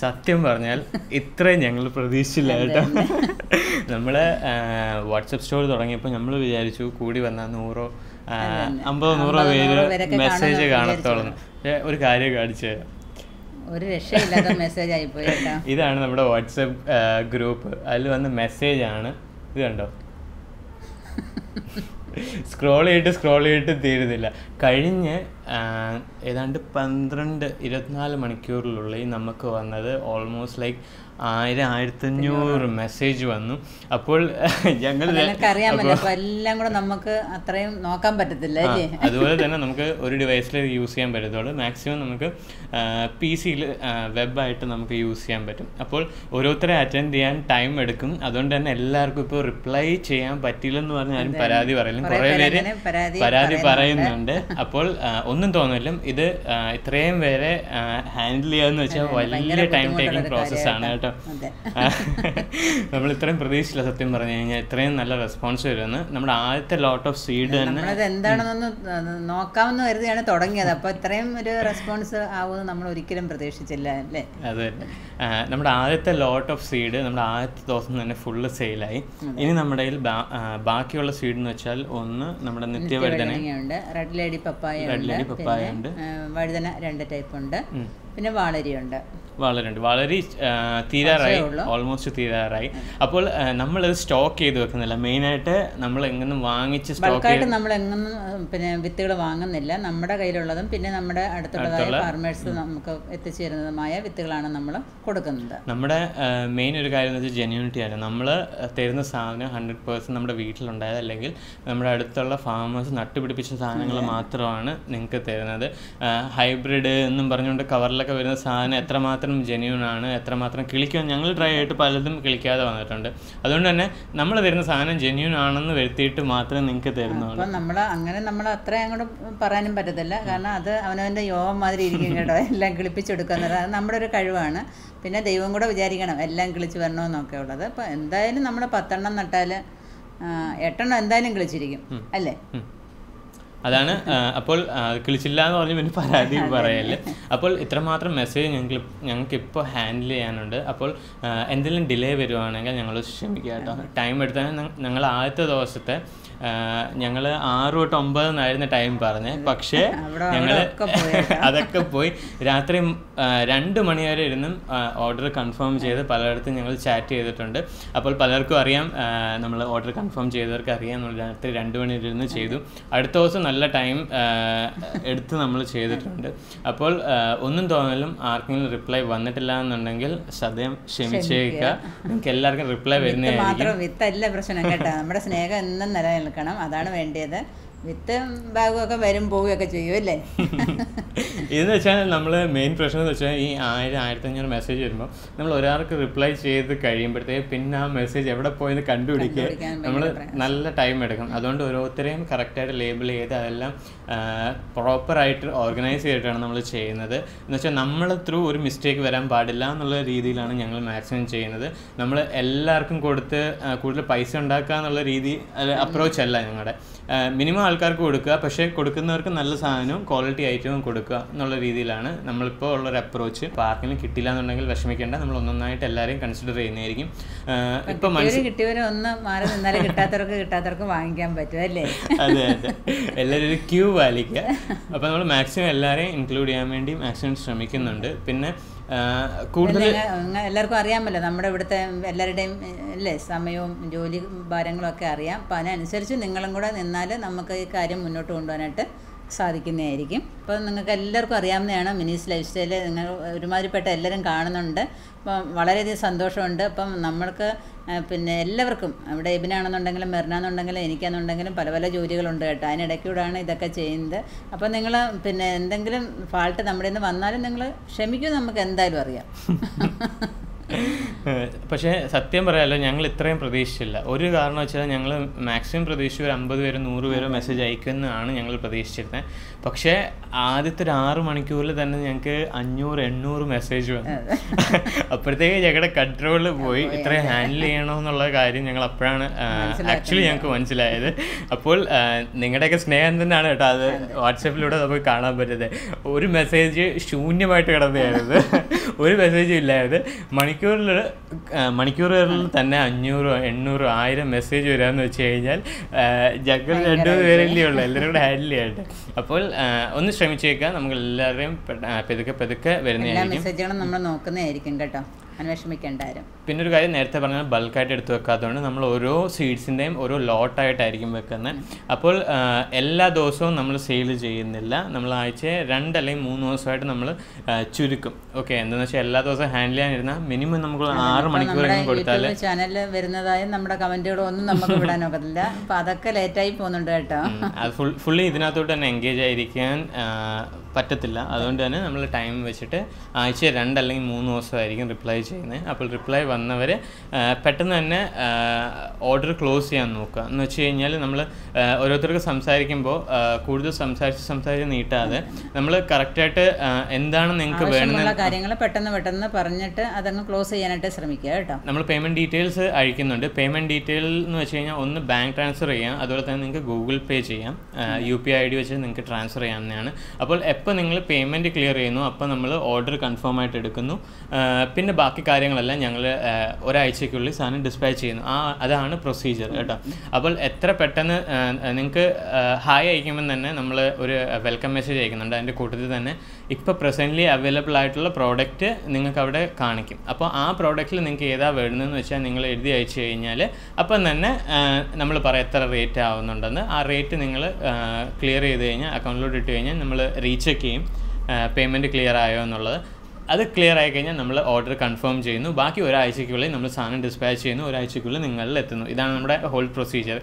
സത്യം പറഞ്ഞാൽ ഇത്രയും ഞങ്ങൾ പ്രതീക്ഷിച്ചില്ല കേട്ടോ. നമ്മൾ വാട്സപ്പ് സ്റ്റോർ തുടങ്ങിയപ്പോൾ നമ്മൾ വിചാരിച്ചു കൂടി വന്നാൽ 100-150 പേര് മെസ്സേജ് കാണത്തോളം. ഒരു കാര്യം കാണിച്ചു തരാം, ഒരു രക്ഷയില്ലാത്ത മെസ്സേജ് ആയിപ്പോയി കേട്ടോ. ഇതാണ് നമ്മുടെ വാട്സപ്പ് ഗ്രൂപ്പ്. അതിൽ വന്ന മെസ്സേജാണ് ഇത്, കണ്ടോ? സ്ക്രോൾ ചെയ്തിട്ട് തീരുന്നില്ല. കഴിഞ്ഞ് ഏതാണ്ട് 12-24 മണിക്കൂറിനുള്ളിൽ നമുക്ക് വന്നത് ഓൾമോസ്റ്റ് ലൈക്ക് 1000-1500 മെസ്സേജ് വന്നു. അപ്പോൾ ഞങ്ങൾ അറിയാമല്ലോ, അപ്പോൾ എല്ലാം കൂടെ നമുക്ക് അത്രയും നോക്കാൻ പറ്റത്തില്ല. അതുപോലെ തന്നെ നമുക്ക് ഒരു ഡിവൈസിൽ യൂസ് ചെയ്യാൻ പറ്റത്തുള്ളൂ. മാക്സിമം നമുക്ക് PC-യിൽ വെബായിട്ട് നമുക്ക് യൂസ് ചെയ്യാൻ പറ്റും. അപ്പോൾ ഓരോരുത്തരെ അറ്റൻഡ് ചെയ്യാൻ ടൈം എടുക്കും. അതുകൊണ്ട് തന്നെ എല്ലാവർക്കും ഇപ്പോൾ റിപ്ലൈ ചെയ്യാൻ പറ്റില്ലെന്ന് പറഞ്ഞാൽ ആരും പരാതി പറയില്ല. കുറേ പേര് പരാതി പറയുന്നുണ്ട്. അപ്പോൾ ഒന്നും തോന്നില്ല, ഇത് ഇത്രയും പേരെ ഹാൻഡിൽ ചെയ്യാന്ന് വെച്ചാൽ വലിയ ടൈം ടേക്കിംഗ് പ്രോസസ്സാണ് കേട്ടോ. നമ്മൾ ഇത്രയും പ്രതീക്ഷിച്ചില്ല സത്യം പറഞ്ഞു കഴിഞ്ഞാൽ, ഇത്രയും നല്ല റെസ്പോൺസ് വരുമെന്ന്. നമ്മുടെ ആദ്യത്തെ ലോട്ട് ഓഫ് സീഡ് തന്നെ എന്താണെന്നൊന്ന് നോക്കാമെന്ന് കരുതിയാണ് തുടങ്ങിയത്. അപ്പോൾ ഇത്രയും ഒരു റെസ്പോൺസ് ആവുമെന്ന് നമ്മൾ ഒരിക്കലും പ്രതീക്ഷിച്ചില്ല അല്ലേ? അതെ, നമ്മുടെ ആദ്യത്തെ ലോട്ട് ഓഫ് സീഡ് നമ്മുടെ ആദ്യത്തെ ദിവസം തന്നെ ഫുള്ള് സെയിലായി. ഇനി നമ്മുടെ കയ്യിൽ ബാക്കിയുള്ള സീഡ് എന്ന് വെച്ചാൽ ഒന്ന് നമ്മുടെ നിത്യവഴുതനയുണ്ട്, റെഡ് ലേഡി പപ്പായ ഉണ്ട്, വഴുതന 2 ടൈപ്പ് ഉണ്ട്, പിന്നെ വാളരിയുണ്ട്. വളരെ തീരാറായി, ഓൾമോസ്റ്റ് തീരാറായി. അപ്പോൾ നമ്മളത് സ്റ്റോക്ക് ചെയ്ത് വെക്കുന്നില്ല. മെയിനായിട്ട് നമ്മൾ എങ്ങനെ വാങ്ങിച്ച് സ്റ്റോക്ക് നമ്മൾ എങ്ങനെ പിന്നെ വിത്തുകൾ വാങ്ങുന്നില്ല. നമ്മുടെ കയ്യിലുള്ളതും പിന്നെ നമ്മുടെ അടുത്തുള്ളതായ ഫാർമേഴ്സ് നമുക്ക് എത്തിച്ചേരുന്നതുമായ വിത്തുകളാണ് നമ്മൾ കൊടുക്കുന്നത്. നമ്മുടെ മെയിൻ ഒരു കാര്യം എന്ന് വെച്ചാൽ ജെന്യൂനിറ്റിയാണ്. നമ്മൾ തരുന്ന സാധനം 100% നമ്മുടെ വീട്ടിലുണ്ടായത് അല്ലെങ്കിൽ നമ്മുടെ അടുത്തുള്ള ഫാമേഴ്സ് നട്ടുപിടിപ്പിച്ച സാധനങ്ങൾ മാത്രമാണ് നിങ്ങൾക്ക് തരുന്നത്. ഹൈബ്രിഡ് എന്നും പറഞ്ഞുകൊണ്ട് കവറിലൊക്കെ വരുന്ന സാധനം എത്രമാത്രം ജെന്യൂൻ ആണ്, എത്രമാത്രം കിളിക്കാൻ ഞങ്ങൾ ട്രൈ ആയിട്ട് പലതും കിളിക്കാതെ വന്നിട്ടുണ്ട്. അതുകൊണ്ട് തന്നെ നമ്മൾ തരുന്ന സാധനം ജെന്യൂൻ ആണെന്ന് വരുത്തിയിട്ട് മാത്രമേ നിങ്ങൾക്ക് തരുന്നുള്ളൂ. അപ്പം നമ്മൾ അത്ര അങ്ങോട്ട് പറയാനും പറ്റത്തില്ല. കാരണം അത് അവനവൻ്റെ യോഗം മാതിരി ഇരിക്കും കേട്ടോ. എല്ലാം കിളിപ്പിച്ചെടുക്കുന്നത് അത് നമ്മുടെ ഒരു കഴിവാണ്. പിന്നെ ദൈവം കൂടെ വിചാരിക്കണം എല്ലാം കിളിച്ച് വരണമെന്നൊക്കെ ഉള്ളത്. അപ്പം എന്തായാലും നമ്മൾ 10 എണ്ണം നട്ടാൽ 8 എണ്ണം എന്തായാലും കിളിച്ചിരിക്കും അല്ലേ? അതാണ്. അപ്പോൾ കിളിച്ചില്ല എന്ന് പറഞ്ഞ് പിന്നെ പരാതി പറയല്ലേ. അപ്പോൾ ഇത്രമാത്രം മെസ്സേജ് ഞങ്ങൾക്ക് ഇപ്പോൾ ഹാൻഡിൽ ചെയ്യാനുണ്ട്. അപ്പോൾ എന്തെങ്കിലും ഡിലേ വരുവാണെങ്കിൽ ഞങ്ങൾ ക്ഷമിക്കുക കേട്ടോ. ടൈം എടുത്താൽ ഞങ്ങൾ ആദ്യത്തെ ദിവസത്തെ ഞങ്ങൾ 6-9 എന്നായിരുന്നു ടൈം പറഞ്ഞത്. പക്ഷേ ഞങ്ങൾ അതൊക്കെ പോയി രാത്രി 2 മണി വരെ ഇരുന്നും ഓർഡർ കൺഫേം ചെയ്ത് പലയിടത്തും ഞങ്ങൾ ചാറ്റ് ചെയ്തിട്ടുണ്ട്. അപ്പോൾ പലർക്കും അറിയാം, നമ്മൾ ഓർഡർ കൺഫേം ചെയ്തവർക്ക് അറിയാം, നമ്മൾ രാത്രി 2 മണി വരെ ഇരുന്ന് ചെയ്തു. അടുത്ത ദിവസം നല്ല ടൈം എടുത്ത് നമ്മൾ ചെയ്തിട്ടുണ്ട്. അപ്പോൾ ഒന്നും തോന്നലും ആർക്കെങ്കിലും റിപ്ലൈ വന്നിട്ടില്ല എന്നുണ്ടെങ്കിൽ സദ്യം ക്ഷമിച്ചേക്കുക. നിങ്ങൾക്ക് എല്ലാവർക്കും റിപ്ലൈ വരുന്നതായിരിക്കും. വിത്തല്ല പ്രശ്നം കേട്ടോ, നമ്മുടെ സ്നേഹം എന്നും നിലനിൽക്കണം, അതാണ് വേണ്ടത്. വിത്ത് ബാഗുമൊക്കെ വരും പോവുകയൊക്കെ ചെയ്യും അല്ലേ? ഇതെന്ന് വെച്ചാൽ നമ്മൾ മെയിൻ പ്രശ്നം എന്ന് വെച്ചാൽ ഈ 1000-1500 മെസ്സേജ് വരുമ്പോൾ നമ്മൾ ഒരാൾക്ക് റിപ്ലൈ ചെയ്ത് കഴിയുമ്പോഴത്തേക്ക് പിന്നെ ആ മെസ്സേജ് എവിടെ പോയെന്ന് കണ്ടുപിടിക്കുക നമ്മൾ നല്ല ടൈം എടുക്കും. അതുകൊണ്ട് ഓരോരുത്തരെയും കറക്റ്റായിട്ട് ലേബിൾ ചെയ്ത് അതെല്ലാം പ്രോപ്പറായിട്ട് ഓർഗനൈസ് ചെയ്തിട്ടാണ് നമ്മൾ ചെയ്യുന്നത്. എന്ന് വെച്ചാൽ നമ്മൾ ത്രൂ ഒരു മിസ്റ്റേക്ക് വരാൻ പാടില്ല എന്നുള്ള രീതിയിലാണ് ഞങ്ങൾ മാക്സിമം ചെയ്യുന്നത്. നമ്മൾ എല്ലാവർക്കും കൊടുത്ത് കൂടുതൽ പൈസ ഉണ്ടാക്കുക എന്നുള്ള രീതി അപ്രോച്ച് അല്ല ഞങ്ങളുടെ. മിനിമം ആൾക്കാർക്ക് കൊടുക്കുക, പക്ഷേ കൊടുക്കുന്നവർക്ക് നല്ല സാധനവും ക്വാളിറ്റി ഐറ്റവും കൊടുക്കുക എന്നുള്ള രീതിയിലാണ് നമ്മളിപ്പോൾ ഉള്ളൊരു അപ്രോച്ച്. ഇപ്പോൾ ആർക്കെങ്കിലും കിട്ടില്ല എന്നുണ്ടെങ്കിൽ വിഷമിക്കേണ്ട, നമ്മൾ ഒന്നൊന്നായിട്ട് എല്ലാവരെയും കൺസിഡർ ചെയ്യുന്നതായിരിക്കും. ഇപ്പം കിട്ടിയവരെ ഒന്ന് മാറി നിന്നാലും കിട്ടാത്തവർക്ക് വാങ്ങിക്കാൻ പറ്റും അല്ലേ? അതെ, എല്ലാവരും ഒരു ക്യൂ പാലിക്കുക. അപ്പോൾ നമ്മൾ മാക്സിമം എല്ലാവരെയും ഇൻക്ലൂഡ് ചെയ്യാൻ വേണ്ടി മാക്സിമം ശ്രമിക്കുന്നുണ്ട്. പിന്നെ കൂടുതൽ എല്ലാവർക്കും അറിയാമല്ലോ നമ്മുടെ ഇവിടുത്തെ എല്ലാവരുടെയും അല്ലേ സമയവും ജോലി ഭാരങ്ങളും ഒക്കെ അറിയാം. അപ്പം അതിനനുസരിച്ച് നിങ്ങളും കൂടെ നിന്നാൽ നമുക്ക് ഈ കാര്യം മുന്നോട്ട് കൊണ്ടുപോകാനായിട്ട് സാധിക്കുന്നതായിരിക്കും. അപ്പോൾ നിങ്ങൾക്ക് എല്ലാവർക്കും അറിയാവുന്നതാണ് മിനീസ് ലൈഫ് സ്റ്റൈല്. നിങ്ങൾ ഒരുമാതിരിപ്പെട്ട എല്ലാവരും കാണുന്നുണ്ട്. അപ്പം വളരെയധികം സന്തോഷമുണ്ട്. അപ്പം നമ്മൾക്ക് പിന്നെ എല്ലാവർക്കും ഇവിടെ എബിനാണെന്നുണ്ടെങ്കിലും മെറിനാണെന്നുണ്ടെങ്കിലും എനിക്കാണെന്നുണ്ടെങ്കിലും പല പല ജോലികളുണ്ട് കേട്ടോ. അതിനിടയ്ക്കൂടാണ് ഇതൊക്കെ ചെയ്യുന്നത്. അപ്പം നിങ്ങൾ പിന്നെ എന്തെങ്കിലും ഫാൾട്ട് നമ്മുടെ നിന്ന് വന്നാലും നിങ്ങൾ ക്ഷമിക്കും, നമുക്ക് എന്തായാലും അറിയാം. പക്ഷേ സത്യം പറയാമല്ലോ, ഞങ്ങൾ ഇത്രയും പ്രതീക്ഷിച്ചില്ല. ഒരു കാരണം വെച്ചാൽ ഞങ്ങൾ മാക്സിമം പ്രതീക്ഷിച്ച് ഒരു 50 പേരോ 100 പേരോ മെസ്സേജ് അയക്കുമെന്നാണ് ഞങ്ങൾ പ്രതീക്ഷിച്ചിരുന്നത്. പക്ഷേ ആദ്യത്തെ ഒരു 6 മണിക്കൂറിൽ തന്നെ ഞങ്ങൾക്ക് 500-800 മെസ്സേജ് വന്നു. അപ്പോഴത്തേക്ക് ഞങ്ങളുടെ കൺട്രോളിൽ പോയി. ഇത്രയും ഹാൻഡിൽ ചെയ്യണമെന്നുള്ള കാര്യം ഞങ്ങൾ അപ്പോഴാണ് ആക്ച്വലി ഞങ്ങൾക്ക് മനസ്സിലായത്. അപ്പോൾ നിങ്ങളുടെയൊക്കെ സ്നേഹം തന്നെയാണ് കേട്ടോ അത് വാട്സാപ്പിലൂടെ നമുക്ക് കാണാൻ പറ്റുന്നത്. ഒരു മെസ്സേജ് ശൂന്യമായിട്ട് കിടന്നതായിരുന്നു, ഒരു മെസ്സേജും ഇല്ലായിരുന്നു. മണിക്കൂറുകളിൽ തന്നെ 500-800-1000 മെസ്സേജ് വരാമെന്ന് വെച്ച് കഴിഞ്ഞാൽ ഞങ്ങൾ 2 പേരല്ലേ ഉള്ളൂ എല്ലാവരും കൂടെ ഹാൻഡിൽ ചെയ്യട്ടെ. അപ്പോൾ ഒന്ന് ശ്രമിച്ചേക്കാം, നമുക്ക് എല്ലാവരെയും പെതുക്കെ വരുന്നതായിരിക്കും. മെസ്സേജുകളും നമ്മൾ നോക്കുന്നതായിരിക്കും കേട്ടോ, അന്വേഷിക്കേണ്ടാരും. പിന്നെ ഒരു കാര്യം നേരത്തെ പറഞ്ഞാൽ ബൾക്കായിട്ട് എടുത്ത് വെക്കാത്തതുകൊണ്ട് നമ്മൾ ഓരോ സീഡ്സിൻ്റെയും ഓരോ ലോട്ടായിട്ടായിരിക്കും വെക്കുന്നത്. അപ്പോൾ എല്ലാ ദിവസവും നമ്മൾ സെയിൽ ചെയ്യുന്നില്ല, നമ്മൾ ആഴ്ച 2 അല്ലെങ്കിൽ 3 ദിവസമായിട്ട് നമ്മൾ ചുരുക്കും. ഓക്കെ, എന്താണെന്ന് വെച്ചാൽ എല്ലാ ദിവസവും ഹാൻഡിൽ ചെയ്യാനിരുന്നാൽ മിനിമം നമുക്ക് 6 മണിക്കൂറെങ്കിലും കൊടുത്താൽ ചാനലിൽ വരുന്നതായ നമ്മുടെ കമൻറ്റുകളും ഒന്നും നമുക്ക് വിടാനൊക്കത്തില്ല. അപ്പോൾ അതൊക്കെ ലേറ്റായി പോകുന്നുണ്ട് കേട്ടോ. അത് ഫുള്ളി ഇതിനകത്തോട്ട് തന്നെ എൻഗേജ് ആയിരിക്കാൻ പറ്റത്തില്ല. അതുകൊണ്ട് തന്നെ നമ്മൾ ടൈം വെച്ചിട്ട് ആഴ്ച 2 അല്ലെങ്കിൽ 3 ദിവസമായിരിക്കും റിപ്ലൈ ചെയ്യുന്നത്. അപ്പോൾ റിപ്ലൈ വന്നവർ പെട്ടെന്ന് തന്നെ ഓർഡർ ക്ലോസ് ചെയ്യാൻ നോക്കുക. എന്ന് വെച്ച് കഴിഞ്ഞാൽ നമ്മൾ ഓരോരുത്തർക്ക് സംസാരിക്കുമ്പോൾ കൂടുതൽ സംസാരിച്ച് നീട്ടാതെ നമ്മൾ കറക്റ്റായിട്ട് എന്താണ് നിങ്ങൾക്ക് വേണമെന്നുള്ള കാര്യങ്ങൾ പെട്ടെന്ന് പറഞ്ഞിട്ട് അതങ്ങ് ക്ലോസ് ചെയ്യാനായിട്ട് ശ്രമിക്കുക കേട്ടോ. നമ്മൾ പേയ്മെൻറ്റ് ഡീറ്റെയിൽസ് അയക്കുന്നുണ്ട്. പേയ്മെൻറ്റ് ഡീറ്റെയിൽ എന്ന് വെച്ച് കഴിഞ്ഞാൽ ഒന്ന് ബാങ്ക് ട്രാൻസ്ഫർ ചെയ്യാം, അതുപോലെ തന്നെ നിങ്ങൾക്ക് ഗൂഗിൾ പേ ചെയ്യാം, UPI ID വെച്ച് നിങ്ങൾക്ക് ട്രാൻസ്ഫർ ചെയ്യാവുന്നതാണ്. അപ്പോൾ എപ്പോൾ നിങ്ങൾ പേയ്മെൻറ്റ് ക്ലിയർ ചെയ്യുന്നു അപ്പോൾ നമ്മൾ ഓർഡർ കൺഫേം ആയിട്ട് എടുക്കുന്നു. പിന്നെ ബാക്കി കാര്യങ്ങളെല്ലാം ഞങ്ങൾ ഒരാഴ്ചയ്ക്കുള്ളിൽ സാധനം ഡിസ്പാച്ച് ചെയ്യുന്നു. അതാണ് പ്രൊസീജിയർ കേട്ടോ. അപ്പോൾ എത്ര പെട്ടെന്ന് നിങ്ങൾക്ക് ഹായ് അയക്കുമ്പോൾ തന്നെ നമ്മൾ ഒരു വെൽക്കം മെസ്സേജ് അയക്കുന്നുണ്ട്. അതിൻ്റെ കൂട്ടത്തിൽ തന്നെ ഇപ്പോൾ പ്രസൻ്റ്ലി അവൈലബിൾ ആയിട്ടുള്ള പ്രോഡക്റ്റ് നിങ്ങൾക്ക് അവിടെ കാണിക്കും. അപ്പോൾ ആ പ്രോഡക്റ്റിൽ നിങ്ങൾക്ക് ഏതാ വേണ്ടതെന്ന് വെച്ചാൽ നിങ്ങൾ എഴുതി അയച്ചു കഴിഞ്ഞാൽ അപ്പം തന്നെ നമ്മൾ പറയാം എത്ര റേറ്റ് ആവുന്നുണ്ടെന്ന്. ആ റേറ്റ് നിങ്ങൾ ക്ലിയർ ചെയ്ത് കഴിഞ്ഞാൽ അക്കൗണ്ടിലോട്ട് ഇട്ട് കഴിഞ്ഞാൽ നമ്മൾ റീചെക്ക് ചെയ്യും പേയ്മെൻറ്റ് ക്ലിയർ ആയോ എന്നുള്ളത്. അത് ക്ലിയർ ആയി കഴിഞ്ഞാൽ നമ്മൾ ഓർഡർ കൺഫേം ചെയ്യുന്നു. ബാക്കി ഒരാഴ്ചയ്ക്കുള്ളിൽ നമ്മൾ സാധനം ഡിസ്പാച്ച് ചെയ്യുന്നു, ഒരാഴ്ചയ്ക്കുള്ളിൽ നിങ്ങളിൽ എത്തുന്നു. ഇതാണ് നമ്മുടെ ഹോൾ പ്രൊസീജിയർ.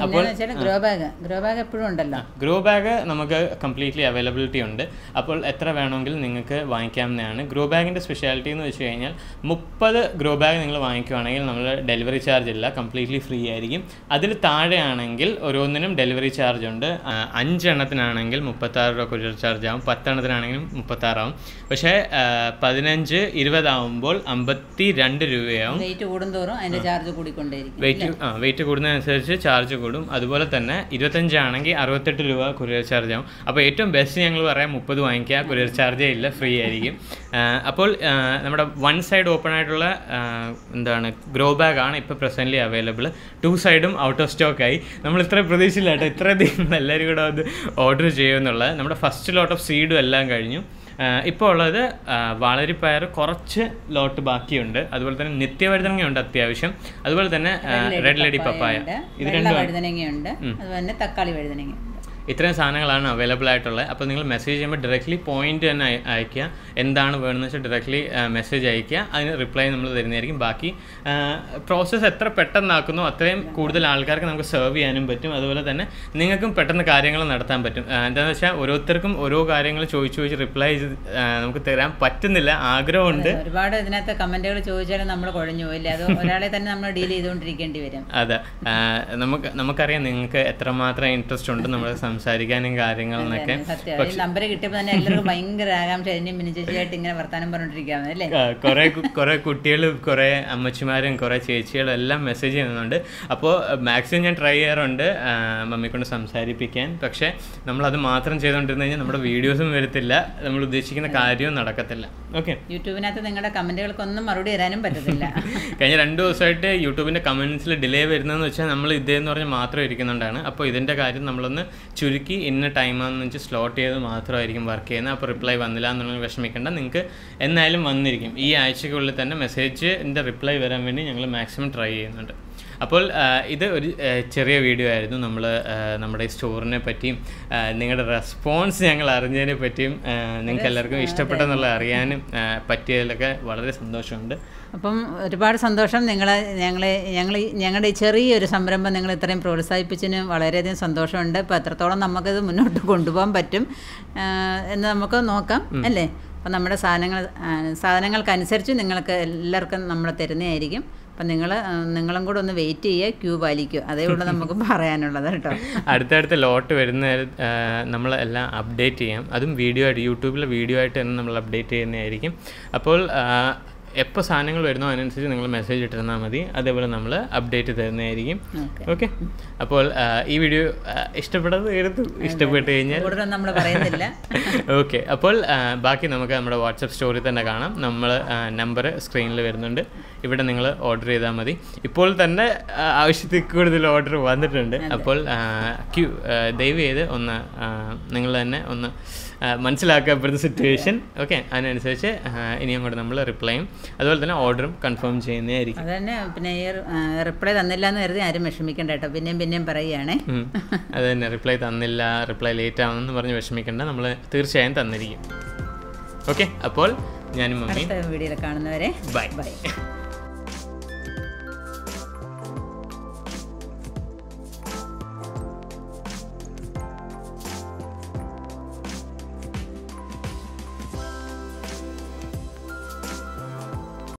അപ്പോൾ ഗ്രോ ബാഗ് എപ്പോഴും ഉണ്ടല്ലോ. ഗ്രോ ബാഗ് നമുക്ക് കംപ്ലീറ്റ്ലി അവൈലബിലിറ്റി ഉണ്ട്. അപ്പോൾ എത്ര വേണമെങ്കിലും നിങ്ങൾക്ക് വാങ്ങിക്കാവുന്നതാണ്. ഗ്രോ ബാഗിൻ്റെ സ്പെഷ്യാലിറ്റി എന്ന് വെച്ച് കഴിഞ്ഞാൽ 30 ഗ്രോ ബാഗ് നിങ്ങൾ വാങ്ങിക്കുകയാണെങ്കിൽ നമ്മൾ ഡെലിവറി ചാർജ് ഇല്ല, കംപ്ലീറ്റ്ലി ഫ്രീ ആയിരിക്കും. അതിൽ താഴെയാണെങ്കിൽ ഓരോന്നിനും ഡെലിവറി ചാർജ് ഉണ്ട്. 5 എണ്ണത്തിനാണെങ്കിൽ 36 രൂപ കൊറിയർ ചാർജ് ആവും, 10 എണ്ണത്തിനാണെങ്കിലും 36 ആവും. പക്ഷേ 15-20 ആവുമ്പോൾ 52 രൂപയാവും. വെയിറ്റ് കൂടുന്തോറും അതിൻ്റെ ചാർജ് കൂടിക്കൊണ്ടേയിരിക്കും. വെയിറ്റ് കൂടുന്നതനുസരിച്ച് ചാർജ് കൂടും. അതുപോലെ തന്നെ 25 ആണെങ്കിൽ 68 രൂപ കൊറിയർ ചാർജ് ആവും. അപ്പോൾ ഏറ്റവും ബെസ്റ്റ് ഞങ്ങൾ പറയാം 30 വാങ്ങിക്കുക, കൊറിയർ ചാർജേ ഇല്ല, ഫ്രീ ആയിരിക്കും. അപ്പോൾ നമ്മുടെ 1 സൈഡ് ഓപ്പൺ ആയിട്ടുള്ള ഗ്രോ ബാഗ് ആണ് ഇപ്പോൾ പ്രസൻ്റ്ലി അവൈലബിൾ. 2 സൈഡും ഔട്ട് ഓഫ് സ്റ്റോക്ക് ആയി. നമ്മൾ ഇത്ര പ്രതീക്ഷയില്ല കേട്ടോ, ഇത്രയധികം എല്ലാവരും കൂടെ അത് ഓർഡർ ചെയ്യുമെന്നുള്ളത്. നമ്മുടെ ഫസ്റ്റ് ലോട്ട് ഓഫ് സീഡും എല്ലാം കഴിഞ്ഞു. ഇപ്പോൾ ഉള്ളത് വളരിപ്പയർ കുറച്ച് ലോട്ട് ബാക്കിയുണ്ട്. അതുപോലെ തന്നെ നിത്യവഴുതനങ്ങയുണ്ട് അത്യാവശ്യം. അതുപോലെ തന്നെ റെഡ് ലേഡി പപ്പായ, ഇത് രണ്ടും വഴുതനങ്ങയുണ്ട്, അതുപോലെ തക്കാളി വഴുതനങ്ങ. ഇത്രയും സാധനങ്ങളാണ് അവൈലബിൾ ആയിട്ടുള്ളത്. അപ്പോൾ നിങ്ങൾ മെസ്സേജ് ചെയ്യുമ്പോൾ ഡയറക്റ്റ്ലി പോയിന്റ് തന്നെ അയയ്ക്കുക, എന്താണ് വേണമെന്ന് വെച്ചാൽ ഡയറക്റ്റ്ലി മെസ്സേജ് അയയ്ക്കുക, അതിന് റിപ്ലൈ നമ്മൾ തരുന്നതായിരിക്കും. ബാക്കി പ്രോസസ്സ് എത്ര പെട്ടെന്നാക്കുന്നോ അത്രയും കൂടുതൽ ആൾക്കാർക്ക് നമുക്ക് സെർവ് ചെയ്യാനും പറ്റും. അതുപോലെ തന്നെ നിങ്ങൾക്കും പെട്ടെന്ന് കാര്യങ്ങൾ നടത്താൻ പറ്റും. എന്താണെന്ന് വെച്ചാൽ ഓരോരുത്തർക്കും ഓരോ കാര്യങ്ങൾ ചോദിച്ച് റിപ്ലൈ നമുക്ക് തരാൻ പറ്റുന്നില്ല, ആഗ്രഹമുണ്ട്. ഒരുപാട് ഇതിനകത്ത് കമൻറ്റുകൾ ചോദിച്ചാലും നമ്മൾ കുഴഞ്ഞു പോയില്ല, അത് ഒരാളെ തന്നെ നമ്മൾ ഡീൽ ചെയ്തുകൊണ്ടിരിക്കേണ്ടി വരും. അതെ, നമുക്കറിയാം നിങ്ങൾക്ക് എത്രമാത്രം ഇൻട്രസ്റ്റ് ഉണ്ട് നമ്മൾ സംസാരിക്കാനും കാര്യങ്ങളെന്നൊക്കെ. നമ്പർ കിട്ടിയപ്പോൾ തന്നെ എല്ലാവർക്കും ഭയങ്കര ആകാംക്ഷ, മിനിച്ചേച്ചിയായിട്ട് ഇങ്ങനെ വർത്താനം പറഞ്ഞോണ്ടിരിക്കാന്ന് അല്ലേ. കുറെ കുട്ടികളും കുറെ അമ്മച്ചിമാരും കുറെ ചേച്ചികളും എല്ലാം മെസ്സേജ് ചെയ്യുന്നുണ്ട്. അപ്പോൾ മാക്സിമം ഞാൻ ട്രൈ ചെയ്യാറുണ്ട് മമ്മി കൊണ്ട് സംസാരിപ്പിക്കാൻ. പക്ഷേ നമ്മളത് മാത്രം ചെയ്തുകൊണ്ടിരുന്നു കഴിഞ്ഞാൽ നമ്മുടെ വീഡിയോസും വരത്തില്ല, നമ്മൾ ഉദ്ദേശിക്കുന്ന കാര്യവും നടക്കത്തില്ല. ഓക്കെ, യൂട്യൂബിനകത്ത് നിങ്ങളുടെ കമന്റുകൾക്കൊന്നും മറുപടി തരാനും പറ്റത്തില്ല. കഴിഞ്ഞ 2 ദിവസമായിട്ട് യൂട്യൂബിൻ്റെ കമൻസിൽ ഡിലേ വരുന്നതെന്ന് വെച്ചാൽ നമ്മൾ ഇതേന്ന് പറഞ്ഞാൽ മാത്രം ഇരിക്കുന്നുണ്ടാണ്. അപ്പോൾ ഇതിൻ്റെ കാര്യം നമ്മളൊന്ന് ചുരുക്കി ഇന്ന ടൈമാണെന്ന് വെച്ച് സ്ലോട്ട് ചെയ്ത് മാത്രമായിരിക്കും വർക്ക് ചെയ്യുന്നത്. അപ്പോൾ റിപ്ലൈ വന്നില്ല എന്നുള്ള വിഷമിക്കേണ്ട, നിങ്ങൾക്ക് എന്നായാലും വന്നിരിക്കും. ഈ ആഴ്ചയ്ക്കുള്ളിൽ തന്നെ മെസ്സേജിൻ്റെ റിപ്ലൈ വരാൻ വേണ്ടി ഞങ്ങൾ മാക്സിമം ട്രൈ ചെയ്യുന്നുണ്ട്. അപ്പോൾ ഇത് ഒരു ചെറിയ വീഡിയോ ആയിരുന്നു. നമ്മൾ നമ്മുടെ ഈ സ്റ്റോറിനെ പറ്റിയും നിങ്ങളുടെ റെസ്പോൺസ് ഞങ്ങൾ അറിഞ്ഞതിനെ പറ്റിയും നിങ്ങൾക്ക് എല്ലാവർക്കും ഇഷ്ടപ്പെട്ടെന്നുള്ള അറിയാനും പറ്റിയതിലൊക്കെ വളരെ സന്തോഷമുണ്ട്. അപ്പം ഒരുപാട് സന്തോഷം. ഞങ്ങളുടെ ഈ ചെറിയൊരു സംരംഭം നിങ്ങൾ ഇത്രയും പ്രോത്സാഹിപ്പിച്ചതിന് വളരെയധികം സന്തോഷമുണ്ട്. അപ്പോൾ എത്രത്തോളം നമുക്കത് മുന്നോട്ട് കൊണ്ടുപോകാൻ പറ്റും എന്ന് നമുക്ക് നോക്കാം അല്ലേ. അപ്പം നമ്മുടെ സാധനങ്ങൾക്കനുസരിച്ച് നിങ്ങൾക്ക് എല്ലാവർക്കും നമ്മൾ തരുന്നതായിരിക്കും. അപ്പം നിങ്ങളും കൂടെ ഒന്ന് വെയിറ്റ് ചെയ്യുക, ക്യൂ പാലിക്കുക. അതേ ഉള്ളൂ നമുക്ക് പറയാനുള്ളത് കേട്ടോ. അടുത്തടുത്ത ലോട്ട് വരുന്ന നമ്മൾ എല്ലാം അപ്ഡേറ്റ് ചെയ്യാം. അതും വീഡിയോ ആയിട്ട്, യൂട്യൂബിലെ വീഡിയോ ആയിട്ട് തന്നെ നമ്മൾ അപ്ഡേറ്റ് ചെയ്യുന്നതായിരിക്കും. അപ്പോൾ എപ്പോൾ സാധനങ്ങൾ വരുന്നോ അതിനനുസരിച്ച് നിങ്ങൾ മെസ്സേജ് ഇട്ടിരുന്നാൽ മതി. അതേപോലെ നമ്മൾ അപ്ഡേറ്റ് തരുന്നതായിരിക്കും. ഓക്കെ, അപ്പോൾ ഈ വീഡിയോ ഇഷ്ടപ്പെട്ട് കഴിഞ്ഞാൽ നമ്മൾ പറയുന്നില്ല. ഓക്കെ, അപ്പോൾ ബാക്കി നമുക്ക് നമ്മുടെ വാട്സപ്പ് സ്റ്റോറി തന്നെ കാണാം. നമ്മൾ നമ്പർ സ്ക്രീനിൽ വരുന്നുണ്ട്. ഇവിടെ നിങ്ങൾ ഓർഡർ ചെയ്താൽ മതി. ഇപ്പോൾ തന്നെ ആവശ്യത്തിൽ കൂടുതൽ ഓർഡർ വന്നിട്ടുണ്ട്. അപ്പോൾ ദയവ് ചെയ്ത് ഒന്ന് നിങ്ങൾ തന്നെ ഒന്ന് മനസ്സിലാക്കപ്പെടുന്ന സിറ്റുവേഷൻ. ഓക്കെ, അതിനനുസരിച്ച് ഇനി അങ്ങോട്ട് നമ്മൾ റിപ്ലൈയും അതുപോലെ തന്നെ ഓർഡറും കൺഫേം ചെയ്യുന്നതായിരിക്കും. അത് തന്നെ. പിന്നെ ഈ റിപ്ലൈ തന്നില്ല എന്ന് കരുതി ആരും വിഷമിക്കണ്ട കേട്ടോ. പിന്നെയും പറയുകയാണേ. അത് തന്നെ, റിപ്ലൈ തന്നില്ല, റിപ്ലൈ ലേറ്റ് ആവുമെന്ന് പറഞ്ഞ് വിഷമിക്കേണ്ട, നമ്മൾ തീർച്ചയായും തന്നിരിക്കും. ഓക്കെ, അപ്പോൾ ഞാനും മമ്മി വീഡിയോയിൽ കാണുന്നവരെ ബൈ.